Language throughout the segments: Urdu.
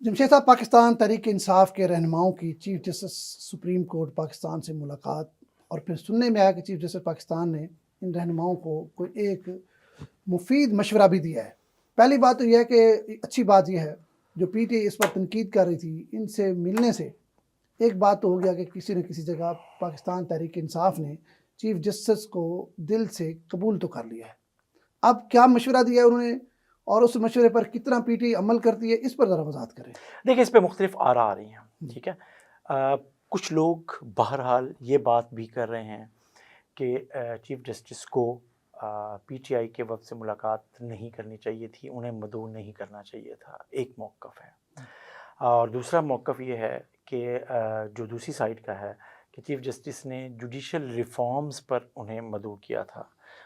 جمشید صاحب، پاکستان تحریک انصاف کے رہنماؤں کی chief justice supreme court Pakistan سے ملاقات، اور پھر سننے میں آیا کہ چیف جسٹس پاکستان نے ان رہنماؤں کو کوئی ایک مفید مشورہ بھی دیا ہے۔ پہلی بات تو یہ ہے کہ اچھی بات یہ ہے جو پی ٹی آئی اس پر تنقید کر رہی تھی، ان سے ملنے سے ایک بات تو ہو گیا کہ کسی نہ کسی جگہ پاکستان تحریک انصاف نے چیف جسٹس کو دل سے قبول تو کر لیا ہے۔ اب کیا مشورہ دیا ہے انہوں نے، اور اس مشورے پر کتنا پی ٹی آئی عمل کرتی ہے، اس پر ذرا وضاحت کریں۔ دیکھیں، اس پہ مختلف آراء آ رہی ہیں، ٹھیک ہے۔ کچھ لوگ بہرحال یہ بات بھی کر رہے ہیں کہ چیف جسٹس کو پی ٹی آئی کے وقت سے ملاقات نہیں کرنی چاہیے تھی، انہیں مدعو نہیں کرنا چاہیے تھا، ایک موقف ہے۔ اور دوسرا موقف یہ ہے کہ جو دوسری سائڈ کا ہے کہ چیف جسٹس نے جوڈیشل ریفارمز پر انہیں مدعو کیا تھا،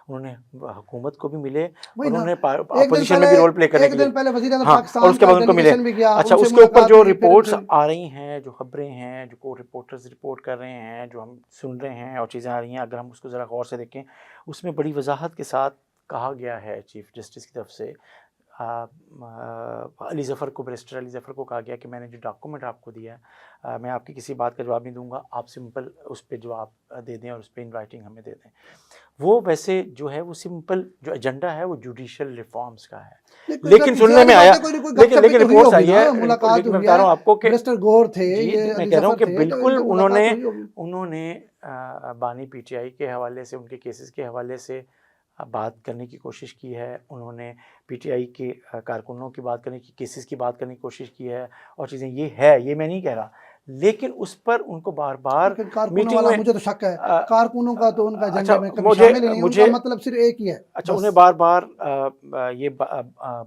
انہوں نے حکومت کو بھی ملے اور انہوں نے اپوزیشن میں بھی رول پلے کرنے کے لیے، اور اس کے بعد ان کو ملے۔ اچھا، اس کے اوپر جو رپورٹس آ رہی ہیں، جو خبریں ہیں، جو کورٹ رپورٹرز رپورٹ کر رہے ہیں، جو ہم سن رہے ہیں اور چیزیں آ رہی ہیں، اگر ہم اس کو ذرا غور سے دیکھیں، اس میں بڑی وضاحت کے ساتھ کہا گیا ہے چیف جسٹس کی طرف سے، علی ظفر کو، بیرسٹر علی ظفر کو کہا گیا کہ میں نے جو ڈاکومنٹ آپ کو دیا ہے، میں آپ کی کسی بات کا جواب نہیں دوں گا، آپ سمپل اس پہ جواب دے دیں اور اس پہ ان رائٹنگ ہمیں دے دیں۔ وہ ویسے جو ہے وہ سمپل جو ایجنڈا ہے وہ جوڈیشل ریفارمز کا ہے، لیکن سننے میں آیا، لیکن رپورٹس آئی ہے، لیکن میں بتا رہا ہوں آپ کو کہ میں کہہ رہا ہوں کہ بالکل انہوں نے بانی پی ٹی آئی کے حوالے سے، ان کے کیسز کے حوالے سے بات کرنے کی کوشش کی ہے، انہوں نے پی ٹی آئی کے کارکنوں کی بات کرنے کی، کیسز کی بات کرنے کی کوشش کی ہے، اور چیزیں یہ ہے، یہ میں نہیں کہہ رہا، لیکن اس پر ان کو بار بار میٹنگ میں، مجھے تو شک ہے کارکنوں کا تو ان کا ایجنڈے میں کبھی شامل نہیں، ان کا مطلب صرف ایک ہی ہے۔ اچھا، انہیں بار بار یہ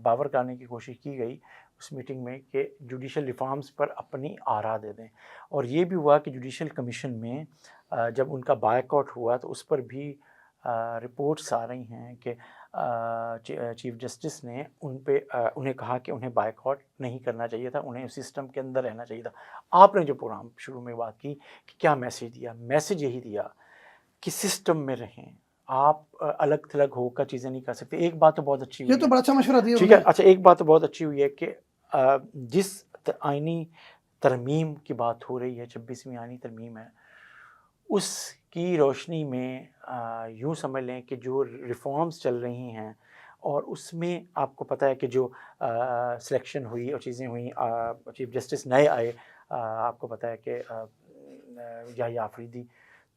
باور کرنے کی کوشش کی گئی اس میٹنگ میں کہ جوڈیشل ریفارمز پر اپنی آراء دے دیں، اور یہ بھی ہوا کہ جوڈیشل کمیشن میں جب ان کا بائیک آؤٹ ہوا تو اس پر بھی رپورٹس آ رہی ہیں کہ چیف جسٹس نے انہیں کہا کہ انہیں بائیک آؤٹ نہیں کرنا چاہیے تھا، انہیں اس سسٹم کے اندر رہنا چاہیے تھا۔ آپ نے جو پروگرام شروع میں بات کی کہ کیا میسیج دیا، میسیج یہی دیا کہ سسٹم میں رہیں، آپ الگ تھلگ ہو کر چیزیں نہیں کر سکتے۔ ایک بات تو بہت اچھی ہوئی، یہ تو بڑا اچھا مشورہ دیا، ٹھیک ہے۔ اچھا، ایک بات تو بہت اچھی ہوئی ہے کہ جس آئینی ترمیم کی بات ہو رہی ہے، 26ویں آئینی ترمیم ہے، اس کی روشنی میں یوں سمجھ لیں کہ جو ریفارمز چل رہی ہیں، اور اس میں آپ کو پتہ ہے کہ جو سلیکشن ہوئی اور چیزیں ہوئیں، چیف جسٹس نئے آئے، آپ کو پتہ ہے کہ یحییٰ آفریدی،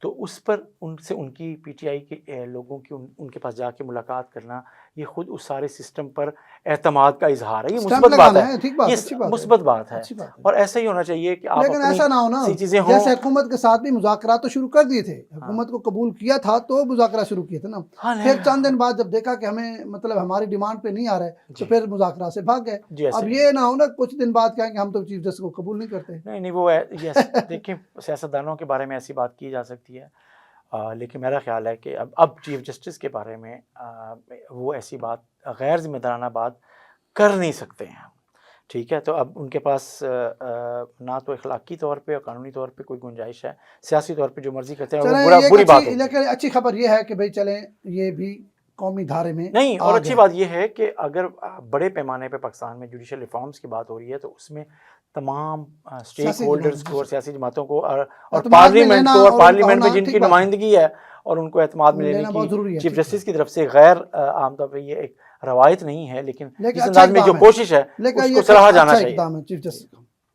تو اس پر ان سے ان کی پی ٹی آئی کے لوگوں کی ان کے پاس جا کے ملاقات کرنا، یہ خود اس سارے سسٹم پر اعتماد کا اظہار ہے، یہ مثبت بات ہے، یہ مثبت بات ہے، اور ایسا ہی ہونا چاہیے کہ آپ لیکن ایسا نہ ہو نا، چیزیں ہوں۔ جیسے حکومت کے ساتھ بھی مذاکرات تو شروع کر دیے تھے، حکومت کو قبول کیا تھا تو مذاکرات شروع کیے تھے نا، پھر چند دن بعد جب دیکھا کہ ہمیں مطلب ہماری ڈیمانڈ پہ نہیں آ رہا ہے تو پھر مذاکرات سے بھاگ گئے۔ اب یہ نہ ہو نا کچھ دن بعد کہیں کہ ہم تو چیف جسٹس کو قبول نہیں کرتے۔ نہیں، وہ دیکھیں، سیاستدانوں کے بارے میں ایسی بات کی جا سکتی ہے، لیکن میرا خیال ہے کہ اب چیف جسٹس کے بارے میں وہ ایسی بات، غیر ذمہ دارانہ بات کر نہیں سکتے ہیں، ٹھیک ہے۔ تو اب ان کے پاس نہ تو اخلاقی طور پہ اور قانونی طور پہ کوئی گنجائش ہے، سیاسی طور پہ جو مرضی کرتے ہیں وہ بری بات ہے۔ لیکن اچھی خبر یہ ہے کہ بھئی چلیں، یہ بھی قومی دھارے میں نہیں، اور اچھی بات یہ ہے کہ اگر بڑے پیمانے پہ پاکستان میں جوڈیشل ریفارمز کی بات ہو رہی ہے تو اس میں تمام اسٹیک ہولڈرز کو اور سیاسی جماعتوں کو اور پارلیمنٹ کو، اور پارلیمنٹ میں جن کی نمائندگی ہے اور ان کو اعتماد میں لینے کی چیف جسٹس کی طرف سے غیر عام طور پہ یہ ایک روایت نہیں ہے، لیکن جس انداز میں جو کوشش ہے اس کو سراہا جانا چاہیے۔